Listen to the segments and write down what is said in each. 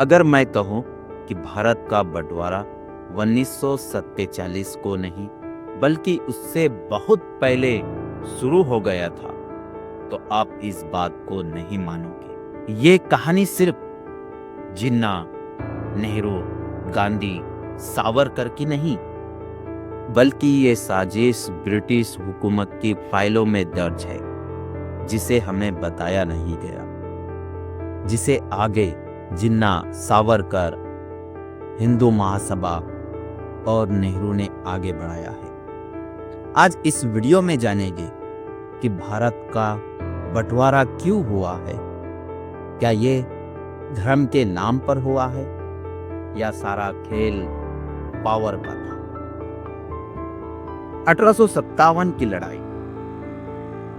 अगर मैं कहूं कि भारत का बंटवारा 1947 को नहीं बल्कि उससे बहुत पहले शुरू हो गया था तो आप इस बात को नहीं मानोगे। ये कहानी सिर्फ जिन्ना, नेहरू, गांधी, सावरकर की नहीं बल्कि ये साजिश ब्रिटिश हुकूमत की फाइलों में दर्ज है, जिसे हमें बताया नहीं गया, जिसे आगे जिन्ना, सावरकर, हिंदू महासभा और नेहरू ने आगे बढ़ाया है। आज इस वीडियो में जानेंगे कि भारत का बंटवारा क्यों हुआ है। क्या ये धर्म के नाम पर हुआ है या सारा खेल पावर का था। 1857 की लड़ाई,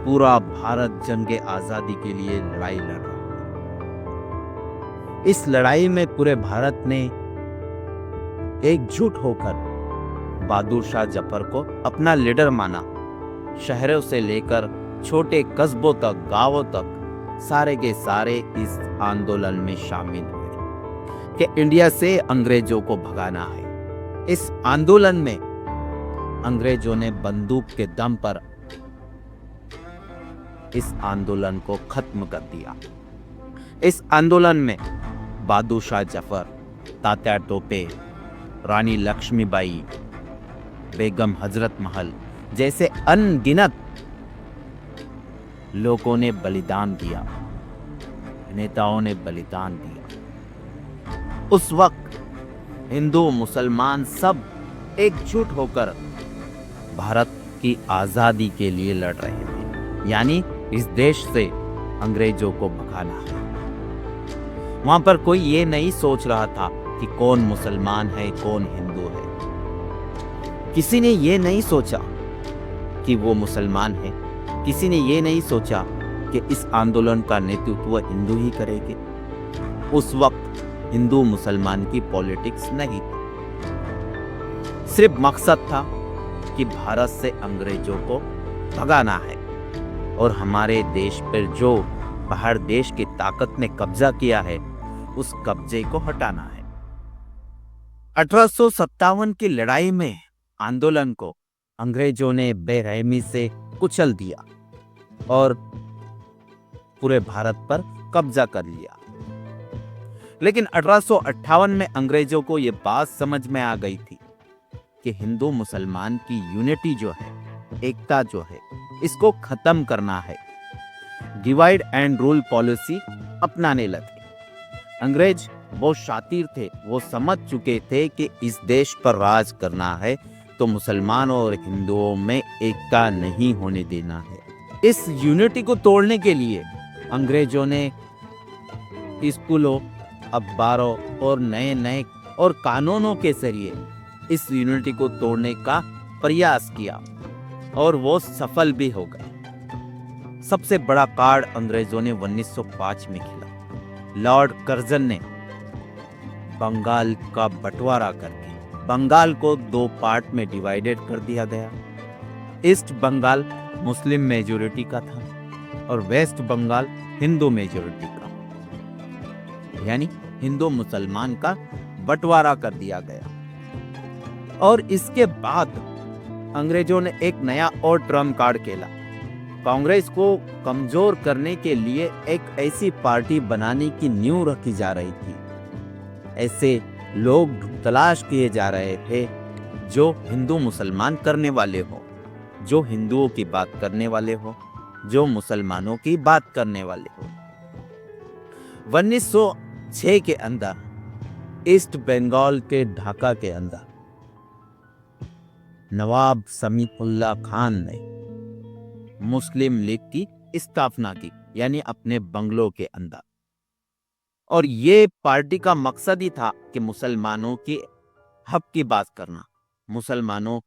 पूरा भारत जंगे आजादी के लिए लड़ाई लड़ रहा था। इस लड़ाई में पूरे भारत ने एकजुट होकर बहादुर शाह जफर को अपना लीडर माना। शहरों से लेकर छोटे कस्बों तक, गांवों तक सारे के सारे इस आंदोलन में शामिल हुए कि इंडिया से अंग्रेजों को भगाना है। इस आंदोलन में अंग्रेजों ने बंदूक के दम पर इस आंदोलन को खत्म कर दिया। इस आंदोलन में बहादुर शाह जफर, तात्या टोपे, रानी लक्ष्मीबाई, बेगम हजरत महल जैसे अनगिनत लोगों ने बलिदान दिया, नेताओं ने बलिदान दिया। उस वक्त हिंदू मुसलमान सब एकजुट होकर भारत की आजादी के लिए लड़ रहे थे, यानी इस देश से अंग्रेजों को भगाना है। वहां पर कोई ये नहीं सोच रहा था कि कौन मुसलमान है, कौन हिंदू है। किसी ने ये नहीं सोचा कि वो मुसलमान है, किसी ने ये नहीं सोचा कि इस आंदोलन का नेतृत्व हिंदू ही करेंगे। उस वक्त हिंदू मुसलमान की पॉलिटिक्स नहीं थी, सिर्फ मकसद था कि भारत से अंग्रेजों को भगाना है और हमारे देश पर जो बाहर देश की ताकत ने कब्जा किया है उस कब्जे को हटाना है। 1857 की लड़ाई में आंदोलन को अंग्रेजों ने बेरहमी से कुचल दिया और पूरे भारत पर कब्जा कर लिया। लेकिन 1858 में अंग्रेजों को यह बात समझ में आ गई थी कि हिंदू मुसलमान की यूनिटी जो है, एकता जो है, इसको खत्म करना है। डिवाइड एंड रूल पॉलिसी अपनाने लगे। अंग्रेज बहुत शातिर थे, वो समझ चुके थे कि इस देश पर राज करना है तो मुसलमानों और हिंदुओं में एकता नहीं होने देना है। इस यूनिटी को तोड़ने के लिए अंग्रेजों ने स्कूलों, अखबारों और नए नए और कानूनों के जरिए इस यूनिटी को तोड़ने का प्रयास किया और वो सफल भी हो गए। सबसे बड़ा कार्ड अंग्रेजों ने 1905 में खेला। लॉर्ड कर्जन ने बंगाल का बंटवारा करके बंगाल को 2 पार्ट में डिवाइडेड कर दिया गया। ईस्ट बंगाल मुस्लिम मेजॉरिटी का था और वेस्ट बंगाल हिंदू मेजॉरिटी का, यानी हिंदू मुसलमान का बंटवारा कर दिया गया। और इसके बाद अंग्रेजों ने एक नया और ट्रम्प कार्ड खेला। कांग्रेस को कमजोर करने के लिए एक ऐसी पार्टी बनाने की नींव रखी जा रही थी। ऐसे लोग तलाश किए जा रहे थे जो हिंदू मुसलमान करने वाले हो, जो हिंदुओं की बात करने वाले हो, जो मुसलमानों की बात करने वाले हो। 1906 के अंदर ईस्ट बंगाल के ढाका के अंदर नवाब समीउल्लाह खान ने मुस्लिम लीग की स्थापना की, यानी अपने बंगलों के अंदर। और ये पार्टी का मकसद ही था कि मुसलमानों के हक की बात करना, मुसलमानों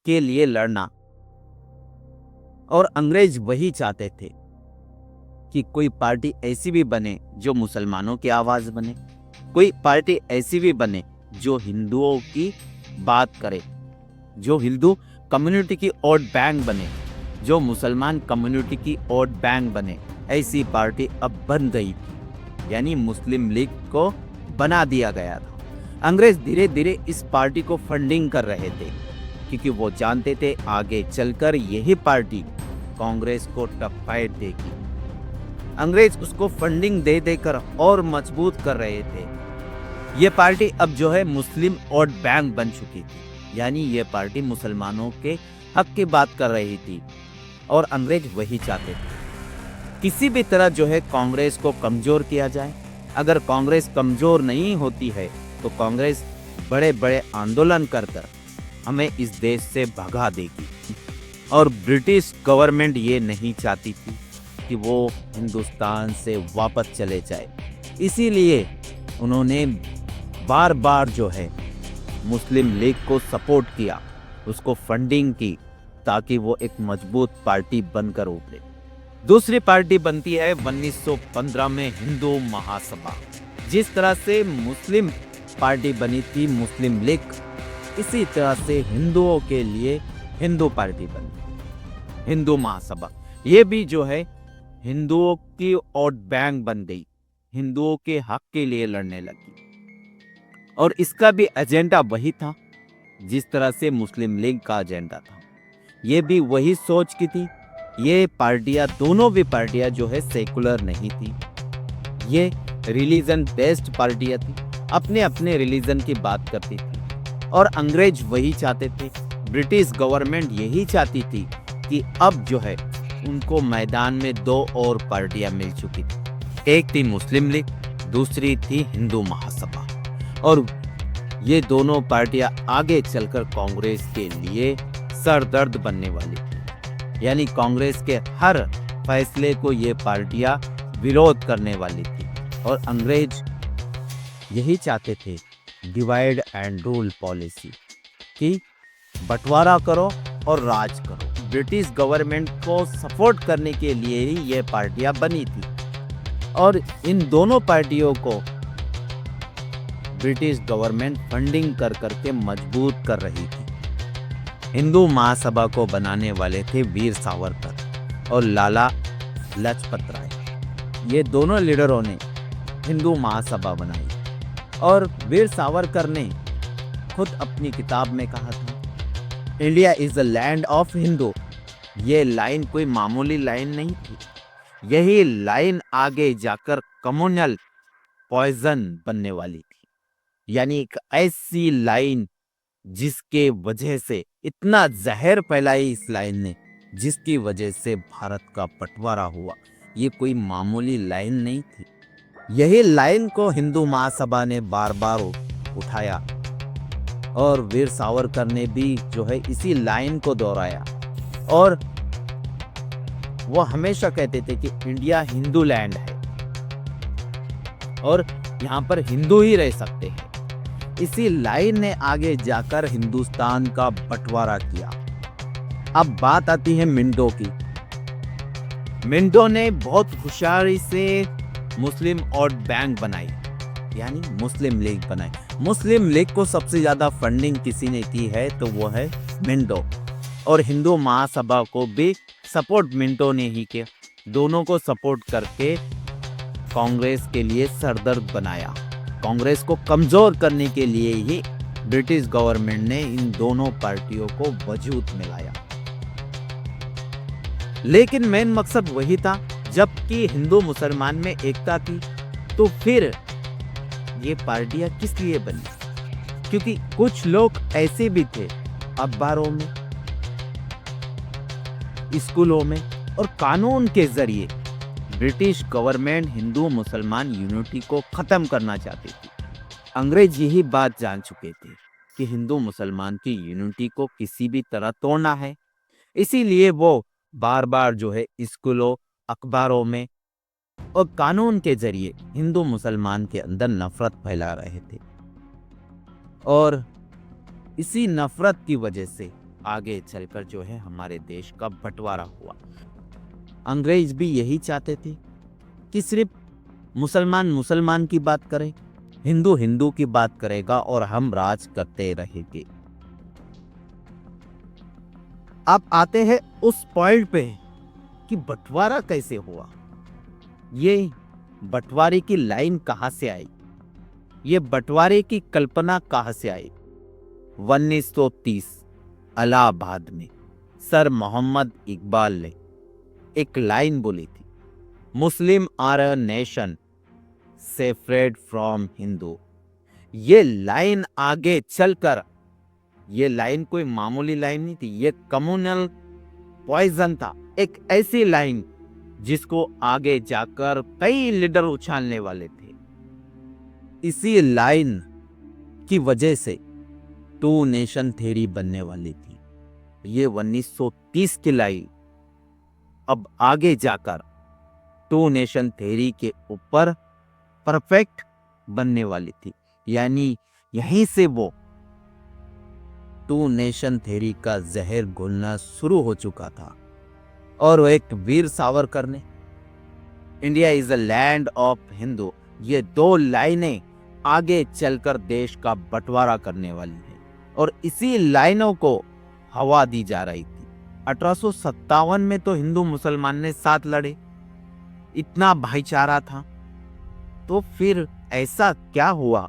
के लिए लड़ना। और अंग्रेज वही चाहते थे कि कोई पार्टी ऐसी भी बने जो मुसलमानों की आवाज बने, कोई पार्टी ऐसी भी बने जो हिंदुओं की बात करे, जो हिंदू कम्युनिटी की वोट बैंक बने, जो मुसलमान कम्युनिटी की वोट बैंक बने। ऐसी पार्टी अब बन गई थी, यानी मुस्लिम लीग को बना दिया गया था। अंग्रेज धीरे धीरे इस पार्टी को फंडिंग कर रहे थे, क्योंकि वो जानते थे आगे चलकर यही पार्टी कांग्रेस को टफ फाइट देगी। अंग्रेज उसको फंडिंग दे देकर और मजबूत कर रहे थे। ये पार्टी अब जो है मुस्लिम वोट बैंक बन चुकी थी, यानी ये पार्टी मुसलमानों के हक की बात कर रही थी और अंग्रेज वही चाहते थे। किसी भी तरह जो है कांग्रेस को कमजोर किया जाए। अगर कांग्रेस कमजोर नहीं होती है तो कांग्रेस बड़े बड़े आंदोलन कर कर हमें इस देश से भगा देगी। और ब्रिटिश गवर्नमेंट ये नहीं चाहती थी कि वो हिंदुस्तान से वापस चले जाए, इसीलिए उन्होंने बार बार जो है मुस्लिम लीग को सपोर्ट किया, उसको फंडिंग की, ताकि वो एक मजबूत पार्टी बनकर उभरे। दूसरी पार्टी बनती है 1915 में हिंदू महासभा। जिस तरह से मुस्लिम पार्टी बनी थी मुस्लिम लीग, इसी तरह से हिंदुओं के लिए हिंदू पार्टी बनी, हिंदू महासभा। ये भी जो है हिंदुओं की वोट बैंक बन गई, हिंदुओं के हक के लिए लड़ने लगी। और इसका भी एजेंडा वही था जिस तरह से मुस्लिम लीग का एजेंडा था। ये भी वही सोच की थी। ये पार्टियां, दोनों भी पार्टियां जो है सेकुलर नहीं थी, ये रिलीजन बेस्ड पार्टियां थी, अपने अपने रिलीजन की बात करती थी। और अंग्रेज वही चाहते थे, ब्रिटिश गवर्नमेंट यही चाहती थी कि अब जो है उनको मैदान में दो और पार्टियां मिल चुकी थी। एक थी मुस्लिम लीग, दूसरी थी हिंदू महासभा। और ये दोनों पार्टियां आगे चलकर कांग्रेस के लिए सरदर्द बनने वाली थी, यानी कांग्रेस के हर फैसले को ये पार्टियां विरोध करने वाली थी। और अंग्रेज यही चाहते थे, डिवाइड एंड रूल पॉलिसी, कि बंटवारा करो और राज करो। ब्रिटिश गवर्नमेंट को सपोर्ट करने के लिए ही ये पार्टियां बनी थी। और इन दोनों पार्टियों को ब्रिटिश गवर्नमेंट फंडिंग कर करके मजबूत कर रही थी। हिंदू महासभा को बनाने वाले थे वीर सावरकर और लाला लाजपत राय। ये दोनों लीडरों ने हिंदू महासभा बनाई। और वीर सावरकर ने खुद अपनी किताब में कहा था, India is the land of Hindu. ये लाइन कोई मामूली लाइन नहीं थी, यही लाइन आगे जाकर कम्युनल पॉइजन बनने वाली थी। यानी एक ऐसी लाइन जिसके वजह से इतना जहर फैलाई इस लाइन ने, जिसकी वजह से भारत का बंटवारा हुआ। ये कोई मामूली लाइन नहीं थी। यही लाइन को हिंदू महासभा ने बार बार उठाया और वीर सावरकर ने भी जो है इसी लाइन को दोहराया। और वो हमेशा कहते थे कि इंडिया हिंदू लैंड है और यहाँ पर हिंदू ही रह सकते हैं। इसी लाइन ने आगे जाकर हिंदुस्तान का बंटवारा किया। अब बात आती है मिंटो की। मिंटो ने बहुत होशियारी से मुस्लिम वोट बैंक बनाई, यानी मुस्लिम लीग बनाई। मुस्लिम लीग को सबसे ज्यादा फंडिंग किसी ने की है तो वो है मिंटो। और हिंदू महासभा को भी सपोर्ट मिंटो ने ही किया। दोनों को सपोर्ट करके कांग्रेस के लिए सरदर्द बनाया। कांग्रेस को कमजोर करने के लिए ही ब्रिटिश गवर्नमेंट ने इन दोनों पार्टियों को वजूद में लाया। लेकिन मेन मकसद वही था। जबकि हिंदू मुसलमान में एकता थी, तो फिर ये पार्टियां किस लिए बनी? क्योंकि कुछ लोग ऐसे भी थे अखबारों में, स्कूलों में और कानून के जरिए ब्रिटिश गवर्नमेंट हिंदू मुसलमान यूनिटी को खत्म करना चाहती थी। अंग्रेज यही बात जान चुके थे कि हिंदू मुसलमान की यूनिटी को किसी भी तरह तोड़ना है। इसीलिए वो बार बार जो है स्कूलों, अखबारों में और कानून के जरिए हिंदू मुसलमान के अंदर नफरत फैला रहे थे। और इसी नफरत की वजह से आगे चलकर जो है हमारे देश का बंटवारा हुआ। अंग्रेज भी यही चाहते थे कि सिर्फ मुसलमान मुसलमान की बात करें, हिंदू हिंदू की बात करेगा और हम राज करते रहेंगे। अब आते हैं उस पॉइंट पे कि बंटवारा कैसे हुआ, ये बंटवारे की लाइन कहां से आई। ये बंटवारे की कल्पना कहां से आई? 1930 इलाहाबाद में सर मोहम्मद इकबाल ने एक लाइन बोली थी, Muslim are a nation separate from Hindu. ये लाइन आगे चलकर, ये लाइन कोई मामूली लाइन नहीं थी, ये कम्युनल पॉइजन था। एक ऐसी लाइन जिसको आगे जाकर कई लीडर उछालने वाले थे। इसी लाइन की वजह से टू नेशन थ्योरी बनने वाली थी। ये 1930 की लाइन अब आगे जाकर टू नेशन थ्योरी के ऊपर परफेक्ट बनने वाली थी। यानी यहीं से वो टू नेशन थ्योरी का जहर घुलना शुरू हो चुका था। और वो एक वीर सावरकर ने India is a land of Hindu, ये दो लाइनें आगे चलकर देश का बंटवारा करने वाली है। और इसी लाइनों को हवा दी जा रही थी। 1857 में तो हिंदू मुसलमान ने साथ लड़े, इतना भाईचारा था। तो फिर ऐसा क्या हुआ